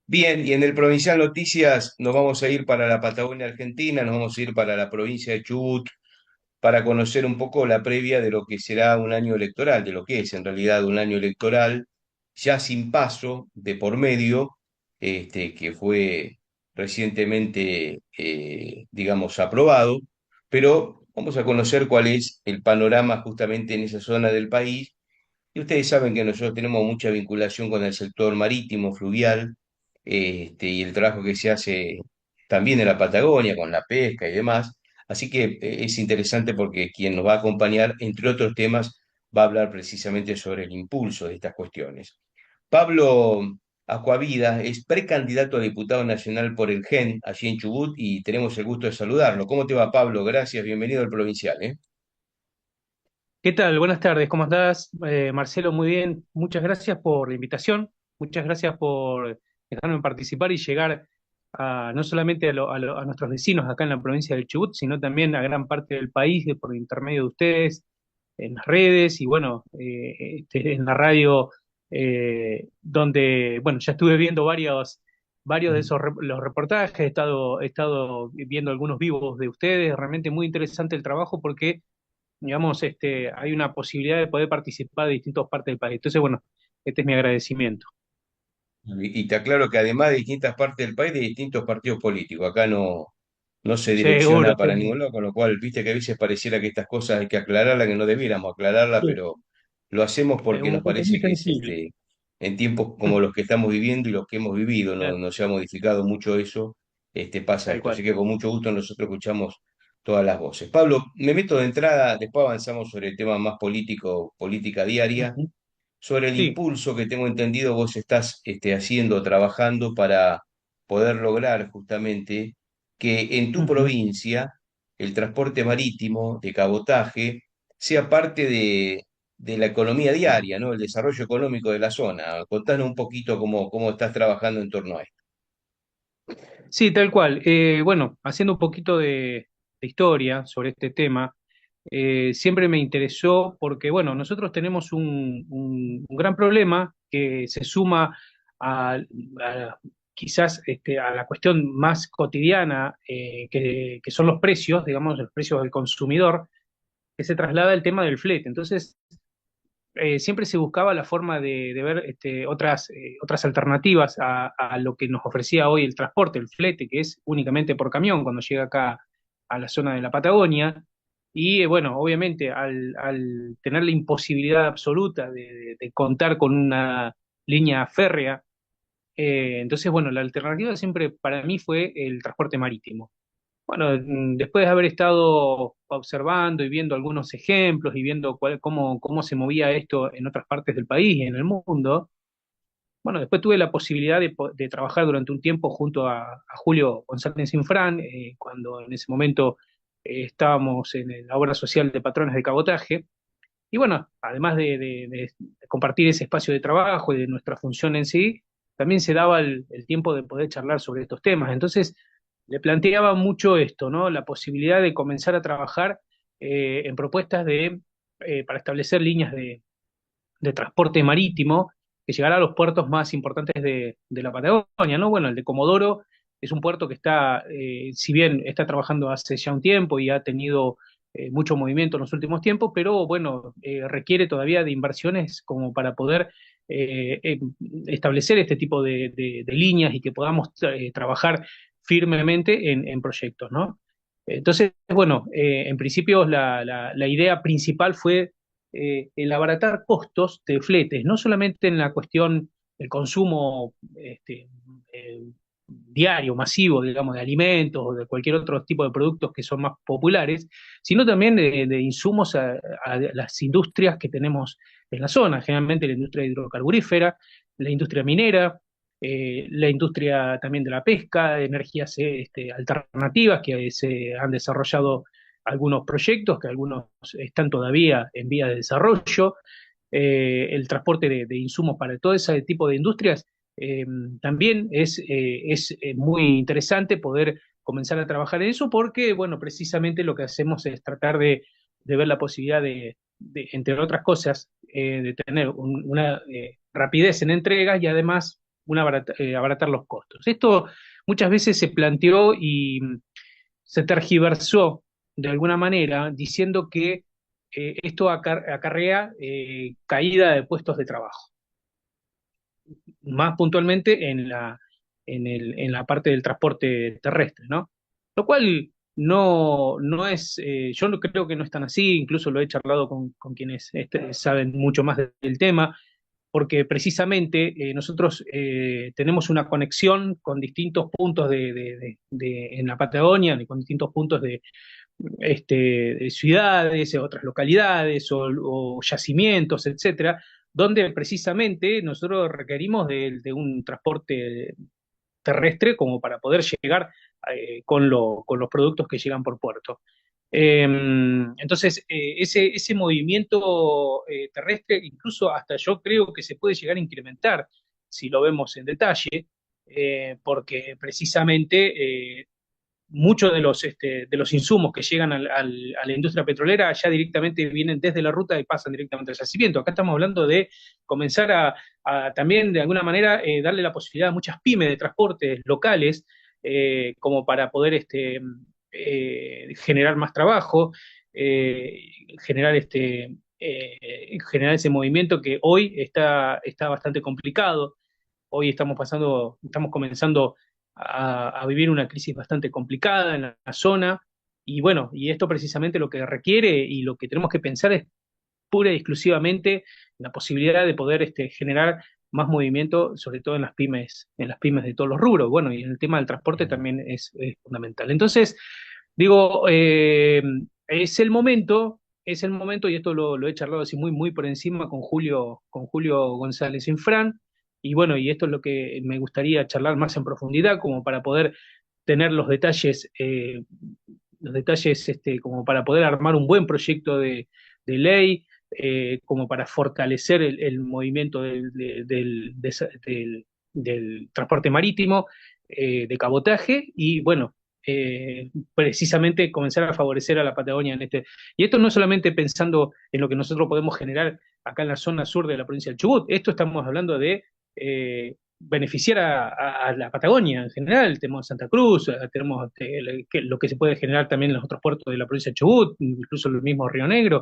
Bien, y en el Provincial Noticias nos vamos a ir para la Patagonia Argentina, nos vamos a ir para la provincia de Chubut para conocer un poco la previa de lo que será un año electoral, de lo que es en realidad un año electoral, ya sin paso de por medio, que fue recientemente, digamos, aprobado, pero vamos a conocer cuál es el panorama justamente en esa zona del país. Y ustedes saben que nosotros tenemos mucha vinculación con el sector marítimo, fluvial, y el trabajo que se hace también en la Patagonia, con la pesca y demás. Así que es interesante porque quien nos va a acompañar, entre otros temas, va a hablar precisamente sobre el impulso de estas cuestiones. Pablo Acuavida es precandidato a diputado nacional por el GEN, allí en Chubut, y tenemos el gusto de saludarlo. ¿Cómo te va, Pablo? Gracias, bienvenido al Provincial, ¿eh? ¿Qué tal? Buenas tardes, ¿cómo estás? Marcelo, muy bien. Muchas gracias por la invitación, muchas gracias por dejarme participar y llegar no solamente a nuestros vecinos acá en la provincia del Chubut, sino también a gran parte del país por intermedio de ustedes, en las redes y bueno, en la radio, donde, bueno, ya estuve viendo varios de los reportajes, he estado viendo algunos vivos de ustedes, realmente muy interesante el trabajo porque digamos, hay una posibilidad de poder participar de distintas partes del país. Entonces, bueno, este es mi agradecimiento. Y te aclaro que además de distintas partes del país, de distintos partidos políticos, acá no se Seguro, direcciona para ningún lado, con lo cual, viste que a veces pareciera que estas cosas hay que aclararlas, que no debiéramos aclararlas, sí, pero lo hacemos porque un nos punto muy parece que es sensible. en tiempos como los que estamos viviendo y los que hemos vivido, Claro, no se ha modificado mucho eso, pasa tal esto. Así cual. que con mucho gusto nosotros escuchamos todas las voces. Pablo, me meto de entrada, después avanzamos sobre el tema más político, política diaria Ujú. sobre el Sí. impulso que tengo entendido vos estás haciendo, trabajando para poder lograr justamente que en tu Ujú. provincia el transporte marítimo de cabotaje sea parte de la economía diaria, ¿no? El desarrollo económico de la zona. Contanos un poquito cómo estás trabajando en torno a esto. Sí, tal cual. Bueno, haciendo un poquito de historia sobre este tema, siempre me interesó porque, bueno, nosotros tenemos un gran problema que se suma a, a quizás a la cuestión más cotidiana, que son los precios, digamos, los precios del consumidor, que se traslada el tema del flete. Entonces, siempre se buscaba la forma de ver otras alternativas a lo que nos ofrecía hoy el transporte, el flete, que es únicamente por camión cuando llega acá a la zona de la Patagonia. Y bueno, obviamente al tener la imposibilidad absoluta de contar con una línea férrea, entonces, bueno, la alternativa siempre para mí fue el transporte marítimo. Bueno, después de haber estado observando y viendo algunos ejemplos y viendo cómo se movía esto en otras partes del país y en el mundo, bueno, después tuve la posibilidad de trabajar durante un tiempo junto a Julio González Infran, cuando en ese momento estábamos en la obra social de patrones de cabotaje. Y bueno, además de compartir ese espacio de trabajo y de nuestra función en sí, también se daba el tiempo de poder charlar sobre estos temas. Entonces, le planteaba mucho esto, ¿no? La posibilidad de comenzar a trabajar en propuestas para establecer líneas de transporte marítimo que llegara a los puertos más importantes de la Patagonia, ¿no? Bueno, el de Comodoro es un puerto que está, si bien está trabajando hace ya un tiempo y ha tenido mucho movimiento en los últimos tiempos, pero bueno, requiere todavía de inversiones como para poder eh, eh, establecer este tipo de líneas y que podamos trabajar firmemente en proyectos, ¿no? Entonces, bueno, en principio la idea principal fue el abaratar costos de fletes, no solamente en la cuestión del consumo diario, masivo, digamos, de alimentos o de cualquier otro tipo de productos que son más populares, sino también de insumos a las industrias que tenemos en la zona, generalmente la industria hidrocarburífera, la industria minera, la industria también de la pesca, de energías alternativas que se han desarrollado algunos proyectos, que algunos están todavía en vía de desarrollo, el transporte de insumos para todo ese tipo de industrias, eh, también es muy interesante poder comenzar a trabajar en eso porque, bueno, precisamente lo que hacemos es tratar de ver la posibilidad entre otras cosas, de tener una rapidez en entregas y además abaratar los costos. Esto muchas veces se planteó y se tergiversó de alguna manera diciendo que esto acarrea caída de puestos de trabajo, más puntualmente en la parte del transporte terrestre, ¿no? Lo cual no es, yo no creo que no es tan así, incluso lo he charlado con quienes saben mucho más del tema, porque precisamente nosotros tenemos una conexión con distintos puntos en la Patagonia, con distintos puntos de ciudades, otras localidades o yacimientos, etcétera, donde precisamente nosotros requerimos de un transporte terrestre como para poder llegar con los productos que llegan por puerto. Entonces, ese movimiento terrestre, incluso hasta yo creo que se puede llegar a incrementar si lo vemos en detalle, porque precisamente muchos de los insumos que llegan a la industria petrolera ya directamente vienen desde la ruta y pasan directamente al yacimiento. Acá estamos hablando de comenzar a también de alguna manera darle la posibilidad a muchas pymes de transportes locales como para poder generar más trabajo, generar generar ese movimiento que hoy está bastante complicado. Hoy estamos comenzando a vivir una crisis bastante complicada en la zona, y bueno, y esto precisamente lo que requiere y lo que tenemos que pensar es pura y exclusivamente la posibilidad de poder generar más movimiento, sobre todo en las pymes de todos los rubros. Bueno, y en el tema del transporte también es fundamental. Entonces, digo, es el momento, y esto lo he charlado así muy por encima con Julio González Infran, y bueno, y esto es lo que me gustaría charlar más en profundidad, como para poder tener los detalles como para poder armar un buen proyecto de ley, como para fortalecer el movimiento del transporte marítimo, de cabotaje, y bueno, precisamente comenzar a favorecer a la Patagonia en este. Y esto no solamente pensando en lo que nosotros podemos generar acá en la zona sur de la provincia del Chubut, esto estamos hablando de beneficiar a la Patagonia en general. Tenemos Santa Cruz, tenemos lo que se puede generar también en los otros puertos de la provincia de Chubut, incluso el mismo Río Negro.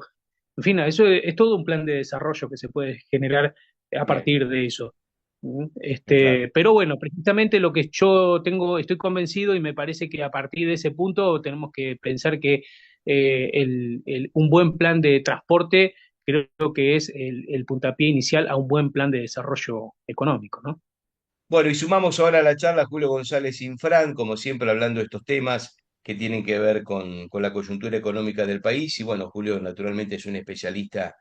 En fin, eso es todo un plan de desarrollo que se puede generar a Bien, partir de eso. claro. Pero bueno, precisamente lo que yo tengo, estoy convencido y me parece que a partir de ese punto tenemos que pensar que un buen plan de transporte creo que es el puntapié inicial a un buen plan de desarrollo económico, ¿no? Bueno, y sumamos ahora a la charla a Julio González Infran, como siempre hablando de estos temas que tienen que ver con la coyuntura económica del país. Y bueno, Julio naturalmente es un especialista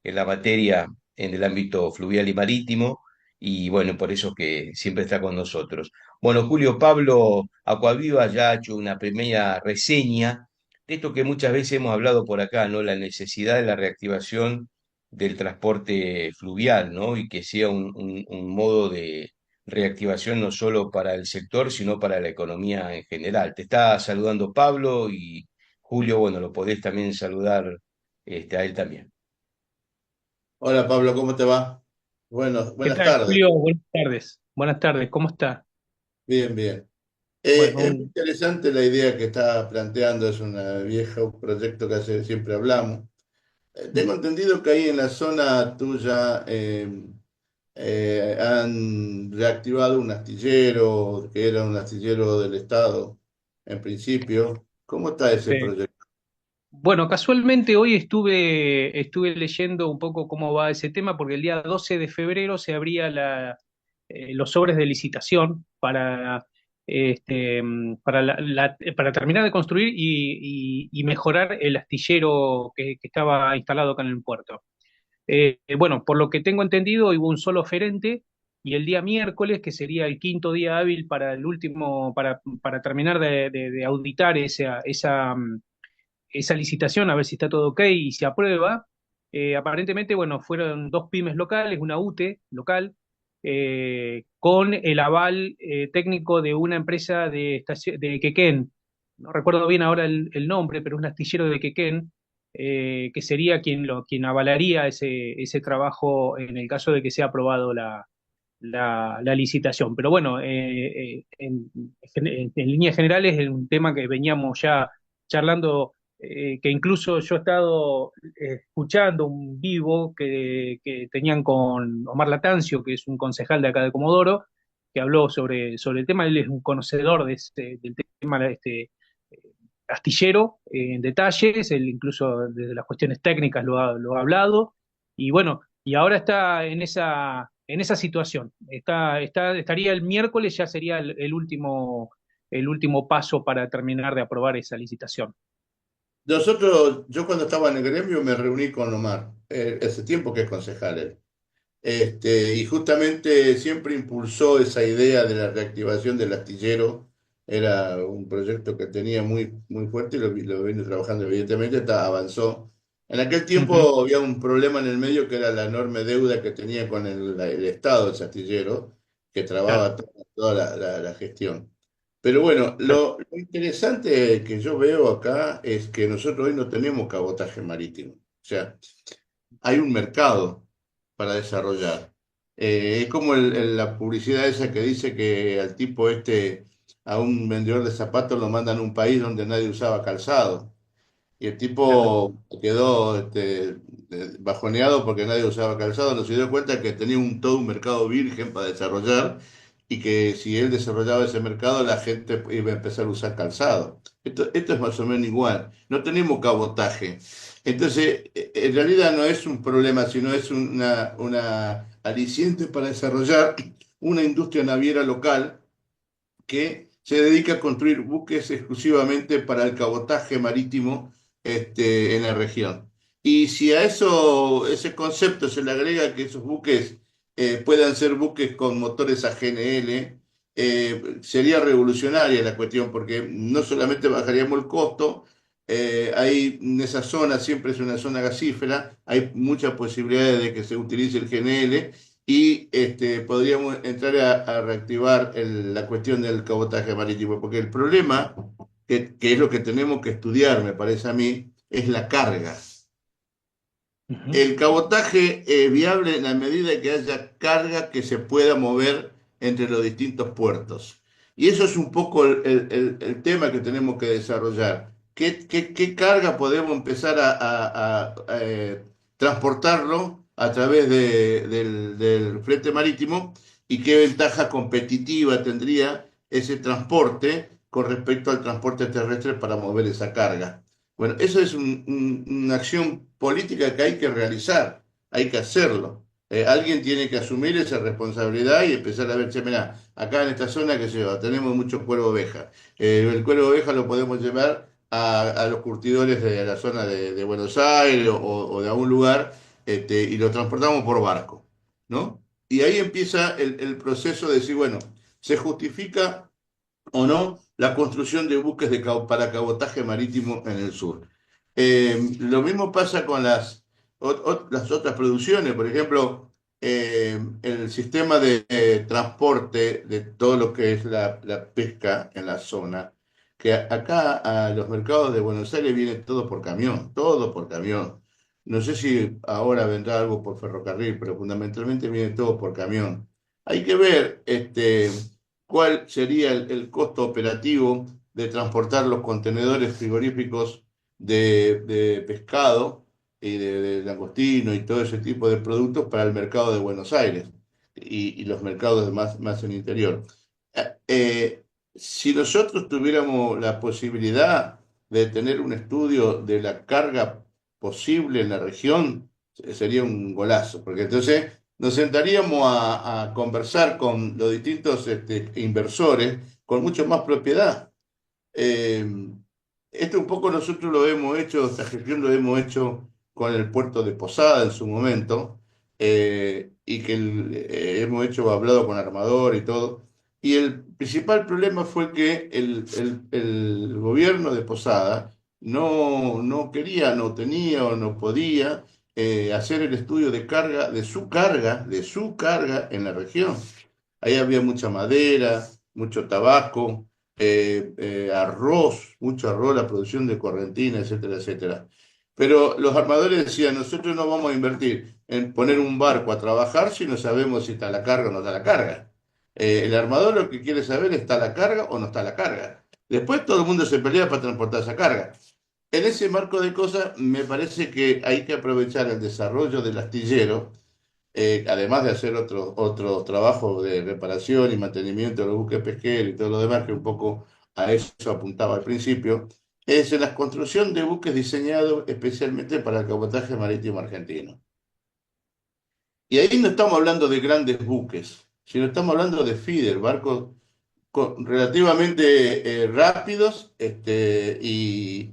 en la materia en el ámbito fluvial y marítimo, y bueno, por eso que siempre está con nosotros. Bueno, Julio, Pablo Acuaviva ya ha hecho una primera reseña de esto que muchas veces hemos hablado por acá, ¿no? La necesidad de la reactivación del transporte fluvial, ¿no? Y que sea un modo de reactivación no solo para el sector, sino para la economía en general. Te está saludando Pablo, y Julio, bueno, lo podés también saludar a él también. Hola Pablo, ¿cómo te va? Bueno, ¿Qué buenas tal, tardes. Julio? Buenas tardes. Buenas tardes, ¿cómo está? Bien, bien. Bueno, Es muy interesante la idea que está planteando, es un viejo proyecto que siempre hablamos. Tengo entendido que ahí en la zona tuya han reactivado un astillero, que era un astillero del Estado en principio. ¿Cómo está ese sí. proyecto? Bueno, casualmente hoy estuve leyendo un poco cómo va ese tema, porque el día 12 de febrero se abría los sobres de licitación para terminar de construir y mejorar el astillero que estaba instalado acá en el puerto. Bueno, por lo que tengo entendido, hubo un solo oferente, y el día miércoles, que sería el quinto día hábil para para terminar de auditar esa licitación, a ver si está todo ok y se aprueba. Aparentemente, bueno, fueron dos pymes locales, una UTE local, con el aval técnico de una empresa de Quequén. No recuerdo bien ahora el nombre, pero es un astillero de Quequén, que sería quien avalaría ese trabajo en el caso de que sea aprobado la licitación. Pero bueno, en líneas generales es un tema que veníamos ya charlando, que incluso yo he estado escuchando un vivo que tenían con Omar Latancio, que es un concejal de acá de Comodoro, que habló sobre el tema. Él es un conocedor del tema astillero en detalles, él incluso desde las cuestiones técnicas lo ha hablado, y bueno, y ahora está en esa situación. Estaría el miércoles, ya sería el último paso para terminar de aprobar esa licitación. Yo cuando estaba en el gremio me reuní con Omar, hace tiempo que es concejal él. Y justamente siempre impulsó esa idea de la reactivación del astillero. Era un proyecto que tenía muy fuerte y lo vino trabajando, evidentemente, avanzó. En aquel Ujú, tiempo había un problema en el medio que era la enorme deuda que tenía con el Estado, ese astillero, que claro, trababa toda la gestión. Pero bueno, claro. lo interesante que yo veo acá es que nosotros hoy no tenemos cabotaje marítimo. O sea, hay un mercado para desarrollar. Es como la publicidad esa que dice que al tipo este, a un vendedor de zapatos lo mandan a un país donde nadie usaba calzado. Y el Claro. tipo quedó bajoneado porque nadie usaba calzado, no se dio cuenta que tenía todo un mercado virgen para desarrollar y que si él desarrollaba ese mercado la gente iba a empezar a usar calzado. Esto es más o menos igual, no tenemos cabotaje. Entonces, en realidad no es un problema, sino es una aliciente para desarrollar una industria naviera local que se dedica a construir buques exclusivamente para el cabotaje marítimo en la región. Y si a ese concepto se le agrega que esos buques puedan ser buques con motores a GNL, sería revolucionaria la cuestión, porque no solamente bajaríamos el costo, hay en esa zona, siempre es una zona gasífera, hay muchas posibilidades de que se utilice el GNL y podríamos entrar a reactivar la cuestión del cabotaje marítimo, porque el problema, que es lo que tenemos que estudiar, me parece a mí, es la carga. Ujú, El cabotaje es viable en la medida que haya carga que se pueda mover entre los distintos puertos. Y eso es un poco el tema que tenemos que desarrollar. ¿Qué carga podemos empezar a transportarlo a través del flete marítimo y qué ventaja competitiva tendría ese transporte con respecto al transporte terrestre para mover esa carga? Bueno, eso es una acción política que hay que realizar, hay que hacerlo. Alguien tiene que asumir esa responsabilidad y empezar a ver, che, mirá, acá en esta zona que se lleva, tenemos mucho cuero oveja. El cuero oveja lo podemos llevar a los curtidores de la zona de Buenos Aires o de algún lugar, y lo transportamos por barco, ¿no? Y ahí empieza el proceso de decir, bueno, se justifica o no la construcción de buques para cabotaje marítimo en el sur. Lo mismo pasa con las otras producciones, por ejemplo, el sistema de transporte de todo lo que es la pesca en la zona, que acá a los mercados de Buenos Aires viene todo por camión, todo por camión. No sé si ahora vendrá algo por ferrocarril, pero fundamentalmente viene todo por camión. Hay que ver cuál sería el costo operativo de transportar los contenedores frigoríficos de pescado y de langostino y todo ese tipo de productos para el mercado de Buenos Aires y los mercados más en el interior. Si nosotros tuviéramos la posibilidad de tener un estudio de la carga posible en la región, sería un golazo, porque entonces nos sentaríamos a conversar con los distintos inversores con mucho más propiedad. Eh, Esto un poco nosotros lo hemos hecho, esta gestión lo hemos hecho con el puerto de Posada en su momento, y que hemos hablado con Armador y todo. Y el principal problema fue que el gobierno de Posada no quería, no tenía o no podía hacer el estudio de carga, de su carga en la región. Ahí había mucha madera, mucho tabaco, arroz, mucho arroz, la producción de correntina, etcétera, etcétera. Pero los armadores decían, nosotros no vamos a invertir en poner un barco a trabajar si no sabemos si está la carga o no está la carga. El armador lo que quiere saber es, ¿está la carga o no está la carga? Después todo el mundo se pelea para transportar esa carga. En ese marco de cosas, me parece que hay que aprovechar el desarrollo del astillero, además de hacer otro trabajo de reparación y mantenimiento de los buques pesqueros y todo lo demás, que un poco a eso apuntaba al principio, es en la construcción de buques diseñados especialmente para el cabotaje marítimo argentino. Y ahí no estamos hablando de grandes buques, sino estamos hablando de feeder, barcos relativamente rápidos y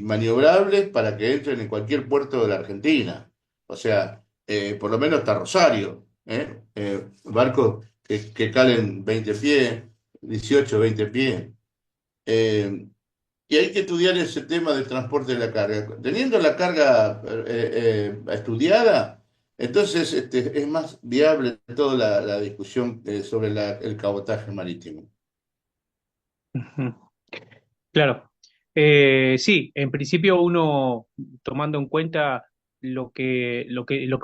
maniobrables para que entren en cualquier puerto de la Argentina. O sea, por lo menos hasta Rosario. Barcos que calen 20 pies, 18, 20 pies. Eh, y hay que estudiar ese tema del transporte de la carga. Teniendo la carga estudiada, entonces es más viable toda la discusión sobre el cabotaje marítimo. Ujú. Claro. Sí, en principio uno, tomando en cuenta lo que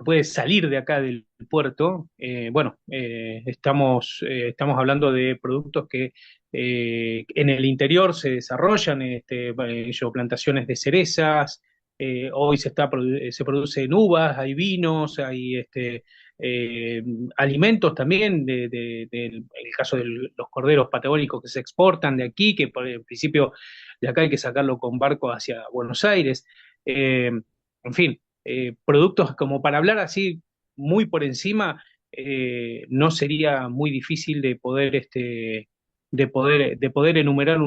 puede salir de acá del puerto, bueno, estamos hablando de productos que en el interior se desarrollan, plantaciones de cerezas, hoy se producen uvas, hay vinos, hay eh, alimentos también, el caso de los corderos patagónicos que se exportan de aquí, que por el principio de acá hay que sacarlo con barco hacia Buenos Aires. En fin, productos como para hablar así muy por encima, no sería muy difícil de poder enumerar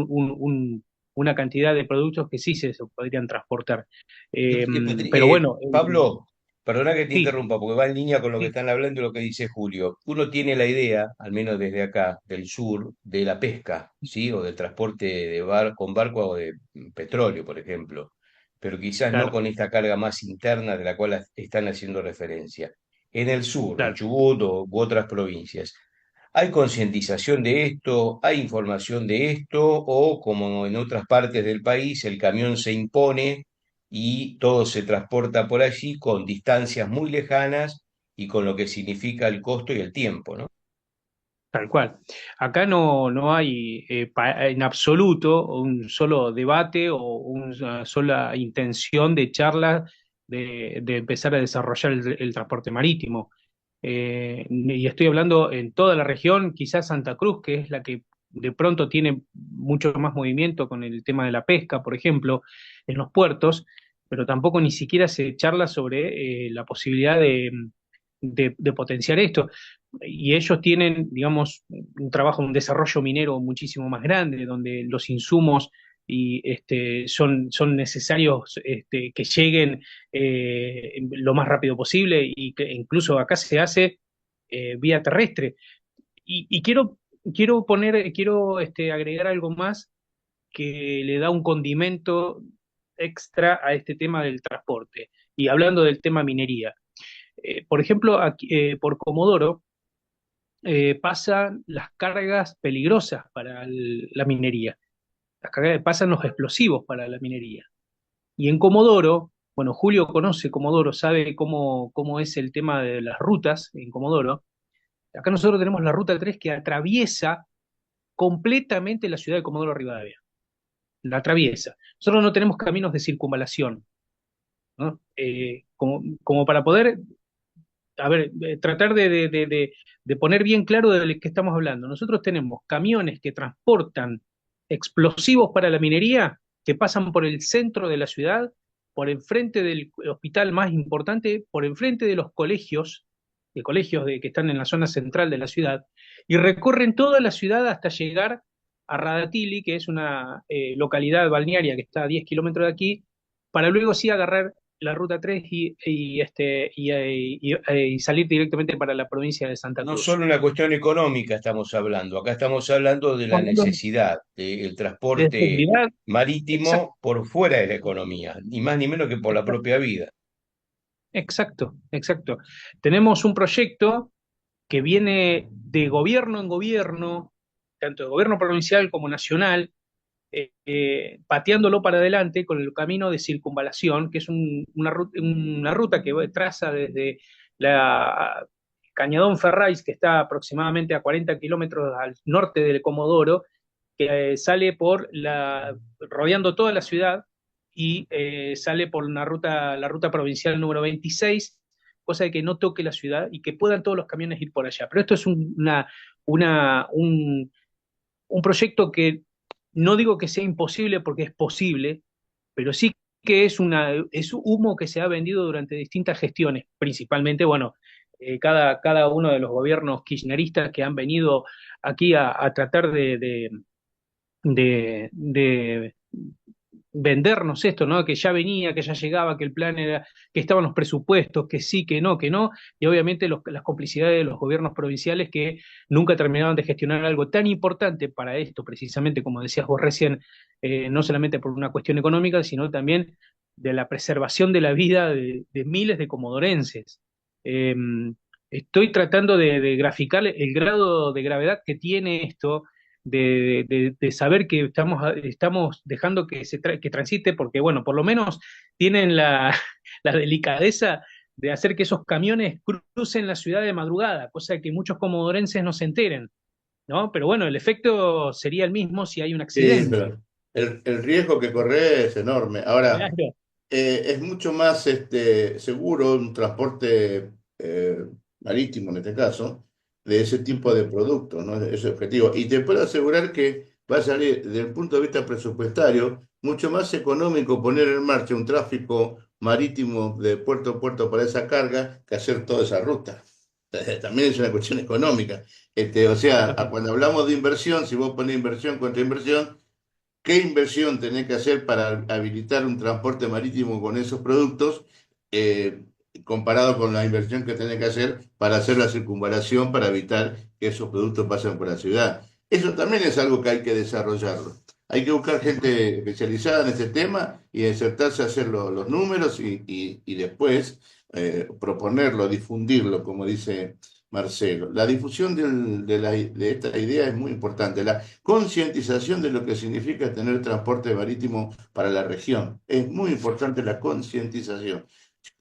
una cantidad de productos que sí se podrían transportar. Eh, pero bueno, Pablo, perdona que te sí, interrumpa, porque va en línea con lo que sí, están hablando y lo que dice Julio. Uno tiene la idea, al menos desde acá, del sur, de la pesca, ¿sí? O del transporte con barco o de petróleo, por ejemplo, pero quizás no claro, con esta carga más interna de la cual están haciendo referencia. En el sur, en claro. Chubut u otras provincias, ¿hay concientización de esto? ¿Hay información de esto? ¿O como en otras partes del país, el camión se impone y todo se transporta por allí con distancias muy lejanas y con lo que significa el costo y el tiempo, ¿no? Tal cual. Acá no hay en absoluto un solo debate o una sola intención de charla de empezar a desarrollar el transporte marítimo. Y estoy hablando en toda la región, quizás Santa Cruz, que es la que de pronto tiene mucho más movimiento con el tema de la pesca, por ejemplo, en los puertos, pero tampoco ni siquiera se charla sobre la posibilidad de potenciar esto. Y ellos tienen, digamos, un trabajo, un desarrollo minero muchísimo más grande, donde los insumos son necesarios que lleguen lo más rápido posible y que incluso acá se hace vía terrestre. Y quiero agregar algo más que le da un condimento extra a este tema del transporte. Y hablando del tema minería. Por ejemplo, por Comodoro pasan las cargas peligrosas para la minería, pasan los explosivos para la minería. Y en Comodoro, bueno, Julio conoce Comodoro, sabe cómo es el tema de las rutas en Comodoro. Acá nosotros tenemos la ruta 3 que atraviesa completamente la ciudad de Comodoro Rivadavia. La atraviesa. Nosotros no tenemos caminos de circunvalación, ¿no? Como para poder a ver, tratar de poner bien claro de qué estamos hablando. Nosotros tenemos camiones que transportan explosivos para la minería que pasan por el centro de la ciudad, por enfrente del hospital más importante, por enfrente de los colegios, que están en la zona central de la ciudad, y recorren toda la ciudad hasta llegar a Radatili, que es una localidad balnearia que está a 10 kilómetros de aquí, para luego sí agarrar la ruta 3 y salir directamente para la provincia de Santa No Cruz. solo una cuestión económica estamos hablando, acá estamos hablando de la Estamos hablando necesidad del de transporte seguridad, exacto, marítimo por fuera de la economía, ni más ni menos que por la propia vida. exacto, exacto. Tenemos un proyecto que viene de gobierno en gobierno, tanto de gobierno provincial como nacional, pateándolo para adelante con el camino de circunvalación, que es una ruta que traza desde la Cañadón Ferrays, que está aproximadamente a 40 kilómetros al norte del Comodoro, que sale rodeando toda la ciudad y sale por la ruta provincial número 26, cosa de que no toque la ciudad y que puedan todos los camiones ir por allá. Pero esto es una, un proyecto que no digo que sea imposible porque es posible, pero sí que es humo que se ha vendido durante distintas gestiones, principalmente, bueno, cada uno de los gobiernos kirchneristas que han venido aquí a tratar de vendernos esto, ¿no? Que ya venía, que ya llegaba, que el plan era, que estaban los presupuestos, que sí, que no, y obviamente las complicidades de los gobiernos provinciales que nunca terminaban de gestionar algo tan importante para esto, precisamente como decías vos recién, no solamente por una cuestión económica, sino también de la preservación de la vida de miles de comodorenses. Eh, Estoy tratando de graficar el grado de gravedad que tiene esto de saber que estamos dejando que transite, porque bueno, por lo menos tienen la delicadeza de hacer que esos camiones crucen la ciudad de madrugada, cosa que muchos comodorenses no se enteren, ¿no? Pero bueno, el efecto sería el mismo si hay un Sí, accidente. pero el riesgo que corre es enorme. Ahora, Claro. es mucho más seguro un transporte marítimo, en este caso, de ese tipo de productos, ¿no? Ese objetivo. Y te puedo asegurar que va a salir, desde el punto de vista presupuestario, mucho más económico poner en marcha un tráfico marítimo de puerto a puerto para esa carga que hacer toda esa ruta. También es una cuestión económica. O sea, Claro. cuando hablamos de inversión, si vos pones inversión contra inversión, ¿qué inversión tenés que hacer para habilitar un transporte marítimo con esos productos eh, comparado con la inversión que tenés que hacer para hacer la circunvalación para evitar que esos productos pasen por la ciudad? Eso también es algo que hay que desarrollarlo. Hay que buscar gente especializada en este tema y insertarse a hacer los números y después proponerlo, difundirlo, como dice Marcelo. La difusión de esta idea es muy importante. La concientización de lo que significa tener transporte marítimo para la región. Es muy importante la concientización.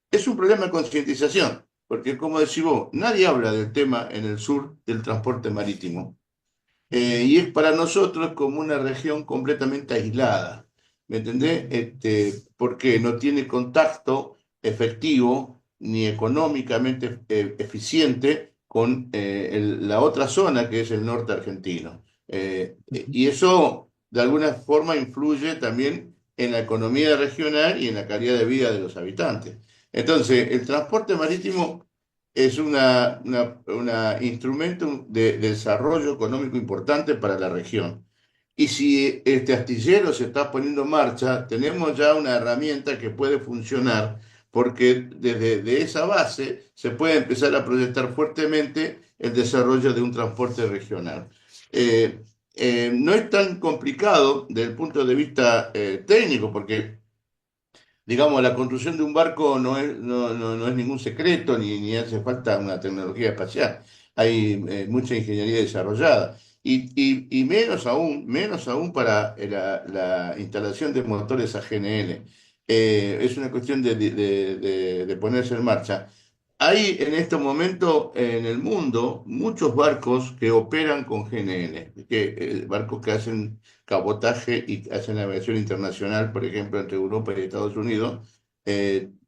Es un problema de concientización, porque como decís vos, nadie habla del tema en el sur del transporte marítimo. Y es para nosotros como una región completamente aislada. ¿Me entendés? Porque no tiene contacto efectivo ni económicamente eficiente con la otra zona que es el norte argentino. Y eso de alguna forma influye también en la economía regional y en la calidad de vida de los habitantes. Entonces, el transporte marítimo es un instrumento de desarrollo económico importante para la región. Y si este astillero se está poniendo en marcha, tenemos ya una herramienta que puede funcionar, porque desde de esa base se puede empezar a proyectar fuertemente el desarrollo de un transporte regional. Eh, no es tan complicado desde el punto de vista técnico, porque digamos, la construcción de un barco no es ningún secreto ni hace falta una tecnología espacial. Hay mucha ingeniería desarrollada. Y menos aún para la instalación de motores a GNL. Es una cuestión de ponerse en marcha. Hay en este momento en el mundo muchos barcos que operan con GNL, barcos que hacen cabotaje y hacen navegación internacional, por ejemplo, entre Europa y Estados Unidos,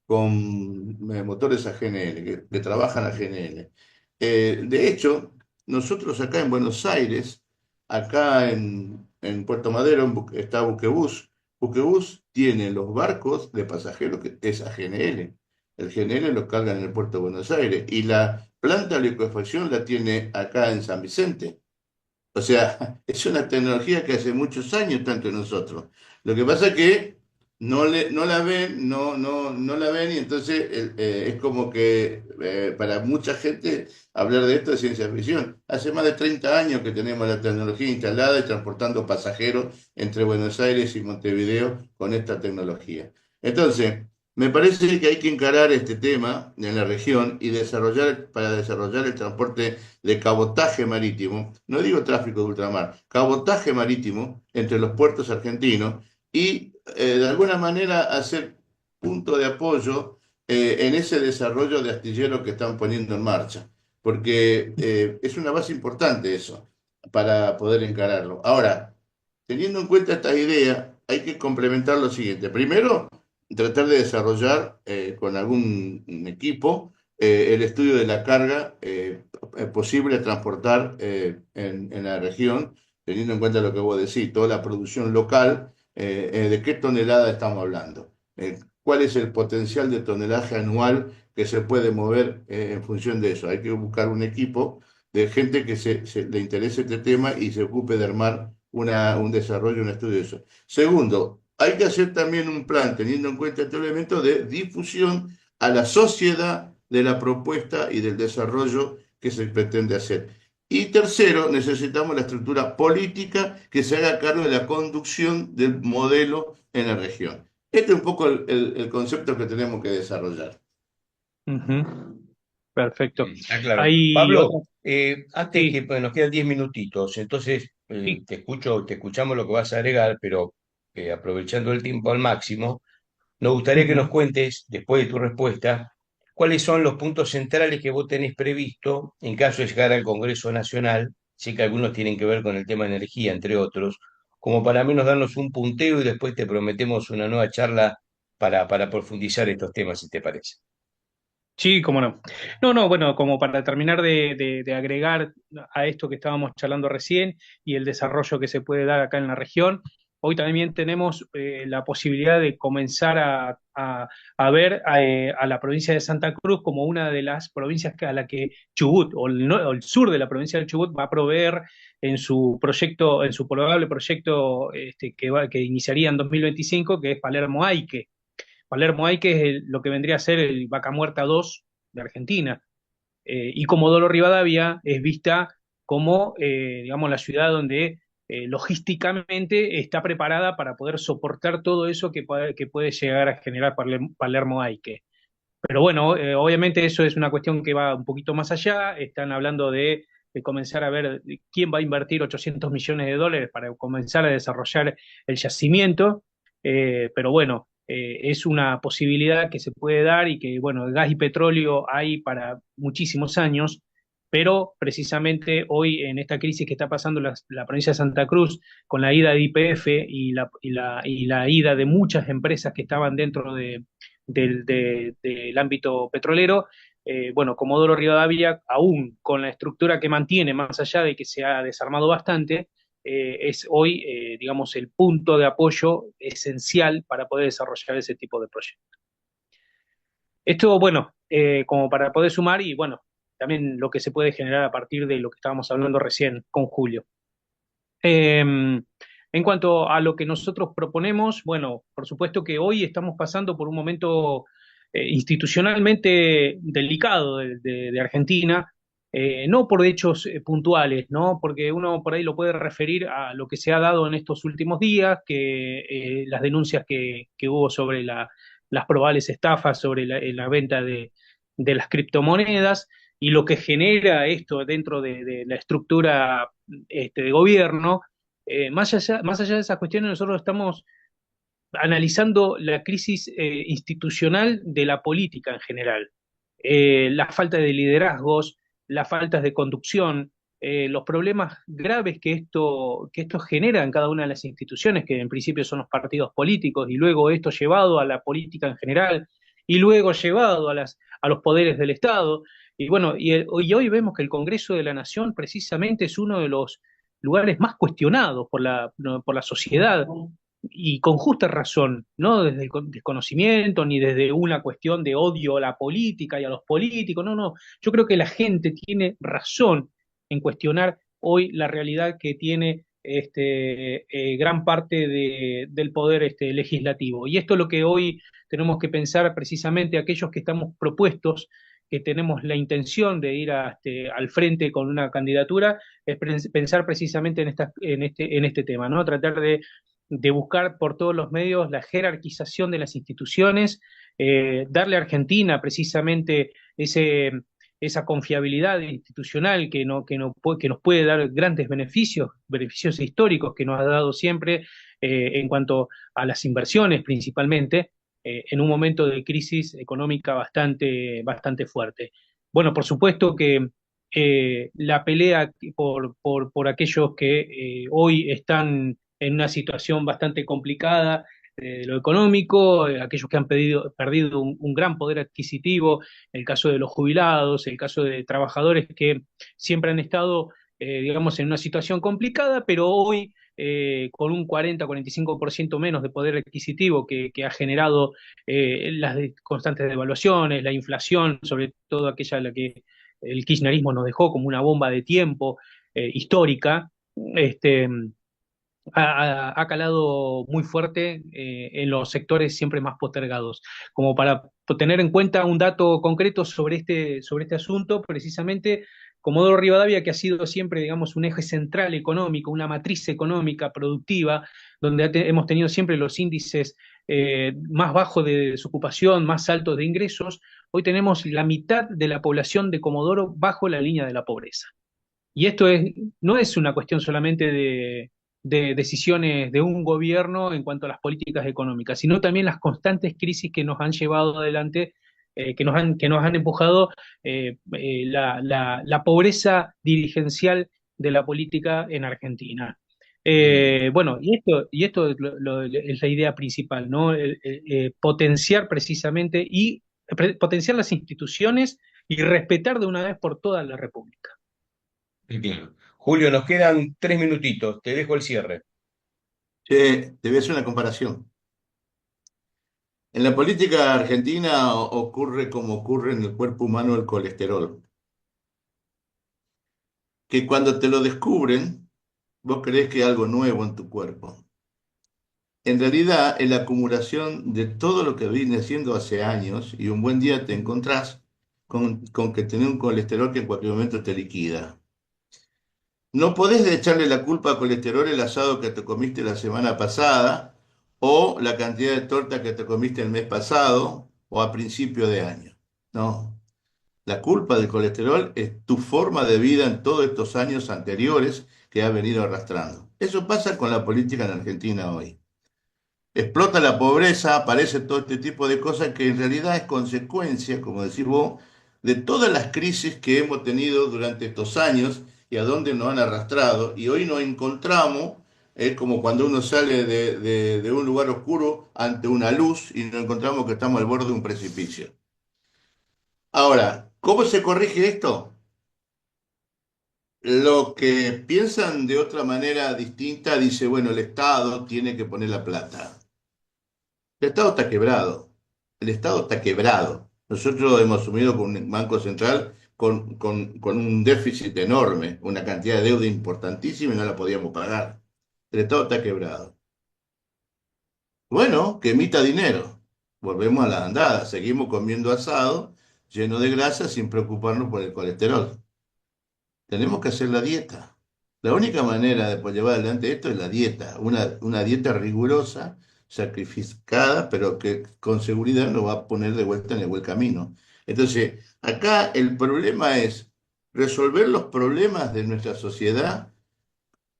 con motores a GNL, que trabajan a GNL. De hecho, nosotros acá en Buenos Aires, acá en Puerto Madero, está Buquebus. Buquebus tiene los barcos de pasajeros que es a GNL. El GNL lo cargan en el puerto de Buenos Aires y la planta de licuefacción la tiene acá en San Vicente. O sea, es una tecnología que hace muchos años está entre nosotros. Lo que pasa es que no la ven, no la ven y entonces es como que para mucha gente hablar de esto es ciencia ficción. Hace más de 30 años que tenemos la tecnología instalada y transportando pasajeros entre Buenos Aires y Montevideo con esta tecnología. Entonces, Me parece que hay que encarar este tema en la región y para desarrollar el transporte de cabotaje marítimo, no digo tráfico de ultramar, cabotaje marítimo entre los puertos argentinos y de alguna manera hacer punto de apoyo en ese desarrollo de astilleros que están poniendo en marcha, porque es una base importante eso para poder encararlo. Ahora, teniendo en cuenta estas ideas, hay que complementar lo siguiente. Primero, tratar de desarrollar con algún equipo el estudio de la carga posible a transportar en la región, teniendo en cuenta lo que vos decís, toda la producción local, de qué tonelada estamos hablando, cuál es el potencial de tonelaje anual que se puede mover en función de eso. Hay que buscar un equipo de gente que le interese este tema y se ocupe de armar un desarrollo, un estudio de eso. Segundo, hay que hacer también un plan, teniendo en cuenta este elemento de difusión a la sociedad de la propuesta y del desarrollo que se pretende hacer. Y tercero, necesitamos la estructura política que se haga cargo de la conducción del modelo en la región. Este es un poco el concepto que tenemos que desarrollar. Ujú. Perfecto. Está claro. Hay Pablo, otra, antes sí, que pues, nos quedan 10 minutitos, entonces sí. te escuchamos lo que vas a agregar, pero aprovechando el tiempo al máximo, nos gustaría que nos Ujú. cuentes, después de tu respuesta, cuáles son los puntos centrales que vos tenés previsto en caso de llegar al Congreso Nacional. Sé que algunos tienen que ver con el tema de energía, entre otros, como para menos darnos un punteo y después te prometemos una nueva charla para profundizar estos temas, si te parece. Sí, cómo no. No, no, bueno, como para terminar de agregar a esto que estábamos charlando recién y el desarrollo que se puede dar acá en la región, hoy también tenemos la posibilidad de comenzar a ver a la provincia de Santa Cruz como una de las provincias a la que Chubut, o el sur de la provincia del Chubut, va a proveer en su proyecto, en su probable proyecto que iniciaría en 2025, que es Palermo-Aique. Palermo-Aique es lo que vendría a ser el Vaca Muerta 2 de Argentina. Y Comodoro Rivadavia es vista como, digamos, la ciudad donde logísticamente está preparada para poder soportar todo eso que puede llegar a generar Palermo-Aique. Pero bueno, obviamente eso es una cuestión que va un poquito más allá. Están hablando de comenzar a ver quién va a invertir 800 millones de dólares para comenzar a desarrollar el yacimiento. Pero bueno, es una posibilidad que se puede dar y que, bueno, el gas y petróleo hay para muchísimos años, pero precisamente hoy en esta crisis que está pasando la provincia de Santa Cruz, con la ida de YPF y la ida de muchas empresas que estaban dentro del ámbito petrolero, bueno, Comodoro Rivadavia, aún con la estructura que mantiene, más allá de que se ha desarmado bastante, es hoy, digamos, el punto de apoyo esencial para poder desarrollar ese tipo de proyectos. Esto, bueno, como para poder sumar y, bueno, también lo que se puede generar a partir de lo que estábamos hablando recién con Julio. En cuanto a lo que nosotros proponemos, bueno, por supuesto que hoy estamos pasando por un momento institucionalmente delicado de Argentina, no por hechos puntuales, ¿no? Porque uno por ahí lo puede referir a lo que se ha dado en estos últimos días, que las denuncias que hubo sobre las probables estafas, sobre la venta de las criptomonedas y lo que genera esto dentro de la estructura de gobierno. Más allá de esas cuestiones, nosotros estamos analizando la crisis institucional de la política en general. La falta de liderazgos, las faltas de conducción, los problemas graves que esto genera en cada una de las instituciones, que en principio son los partidos políticos, y luego esto llevado a la política en general, y luego llevado a los poderes del Estado. Y bueno, y hoy vemos que el Congreso de la Nación precisamente es uno de los lugares más cuestionados por la sociedad, y con justa razón, no desde el desconocimiento ni desde una cuestión de odio a la política y a los políticos, no, no, yo creo que la gente tiene razón en cuestionar hoy la realidad que tiene gran parte del poder legislativo. Y esto es lo que hoy tenemos que pensar precisamente aquellos que estamos propuestos, que tenemos la intención de ir al frente con una candidatura, es pensar precisamente en este tema, ¿no? Tratar de de buscar por todos los medios la jerarquización de las instituciones, darle a Argentina precisamente esa confiabilidad institucional que nos puede dar grandes beneficios, beneficios históricos que nos ha dado siempre en cuanto a las inversiones principalmente, en un momento de crisis económica bastante fuerte. Bueno, por supuesto que la pelea por aquellos que hoy están en una situación bastante complicada de lo económico, aquellos que han perdido un gran poder adquisitivo, el caso de los jubilados, el caso de trabajadores que siempre han estado, digamos, en una situación complicada, pero hoy con un 40-45% menos de poder adquisitivo que ha generado las constantes devaluaciones, la inflación, sobre todo aquella a la que el kirchnerismo nos dejó como una bomba de tiempo histórica, este, ha calado muy fuerte en los sectores siempre más postergados. Como para tener en cuenta un dato concreto sobre este asunto, precisamente Comodoro Rivadavia, que ha sido siempre, digamos, un eje central económico, una matriz económica productiva, donde hemos tenido siempre los índices más bajos de desocupación, más altos de ingresos, hoy tenemos la mitad de la población de Comodoro bajo la línea de la pobreza. Y no es una cuestión solamente de decisiones de un gobierno en cuanto a las políticas económicas, sino también las constantes crisis que nos han llevado adelante, que nos han empujado la pobreza dirigencial de la política en Argentina. Bueno, y esto es la idea principal, ¿no? Potenciar precisamente y potenciar las instituciones y respetar de una vez por todas la República. Bien. Julio, nos quedan 3 minutitos, te dejo el cierre. Te voy a hacer una comparación. En la política argentina ocurre como ocurre en el cuerpo humano el colesterol, que cuando te lo descubren, vos creés que hay algo nuevo en tu cuerpo. En realidad es la acumulación de todo lo que viene haciendo hace años y un buen día te encontrás con que tenés un colesterol que en cualquier momento te liquida. No podés echarle la culpa al colesterol el asado que te comiste la semana pasada o la cantidad de torta que te comiste el mes pasado o a principio de año. No, la culpa del colesterol es tu forma de vida en todos estos años anteriores que has venido arrastrando. Eso pasa con la política en Argentina hoy. Explota la pobreza, aparece todo este tipo de cosas que en realidad es consecuencia, como decís vos, de todas las crisis que hemos tenido durante estos años y a dónde nos han arrastrado. Y hoy nos encontramos, es como cuando uno sale de un lugar oscuro ante una luz y nos encontramos que estamos al borde de un precipicio. Ahora, ¿cómo se corrige esto? Lo que piensan de otra manera distinta dice, bueno, el Estado tiene que poner la plata. El Estado está quebrado. El Estado está quebrado. Nosotros hemos asumido con un Banco Central con un déficit enorme, una cantidad de deuda importantísima y no la podíamos pagar. El Estado está quebrado. Bueno, que emita dinero. Volvemos a la andada. Seguimos comiendo asado lleno de grasa sin preocuparnos por el colesterol. Tenemos que hacer la dieta. La única manera de poder llevar adelante esto es la dieta, una dieta rigurosa, sacrificada, pero que con seguridad nos va a poner de vuelta en el buen camino. Entonces, acá el problema es resolver los problemas de nuestra sociedad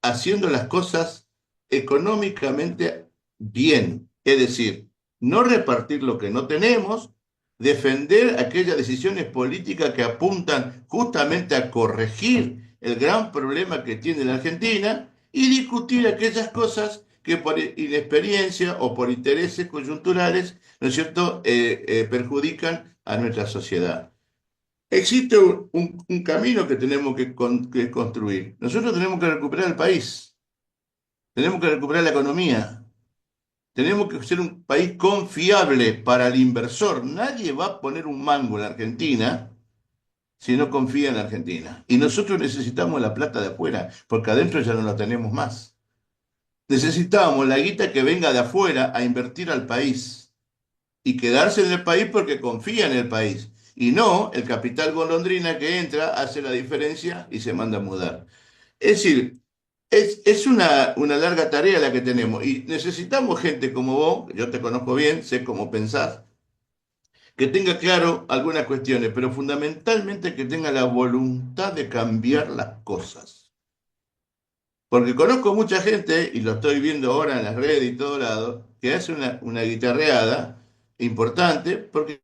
haciendo las cosas económicamente bien, es decir, no repartir lo que no tenemos, defender aquellas decisiones políticas que apuntan justamente a corregir el gran problema que tiene la Argentina y discutir aquellas cosas que por inexperiencia o por intereses coyunturales, ¿no es cierto?, perjudican a nuestra sociedad. Existe un camino que tenemos que construir. Nosotros tenemos que recuperar el país, tenemos que recuperar la economía, tenemos que ser un país confiable para el inversor. Nadie va a poner un mango en la Argentina si no confía en la Argentina. Y nosotros necesitamos la plata de afuera, porque adentro ya no la tenemos más. Necesitamos la guita que venga de afuera a invertir al país y quedarse en el país porque confía en el país. Y no el capital golondrina que entra, hace la diferencia y se manda a mudar. Es decir, Es una larga tarea la que tenemos y necesitamos gente como vos, que yo te conozco bien, sé cómo pensás, que tenga claro algunas cuestiones, pero fundamentalmente que tenga la voluntad de cambiar las cosas. Porque conozco mucha gente, y lo estoy viendo ahora en las redes y todo lado, que hace una guitarreada importante porque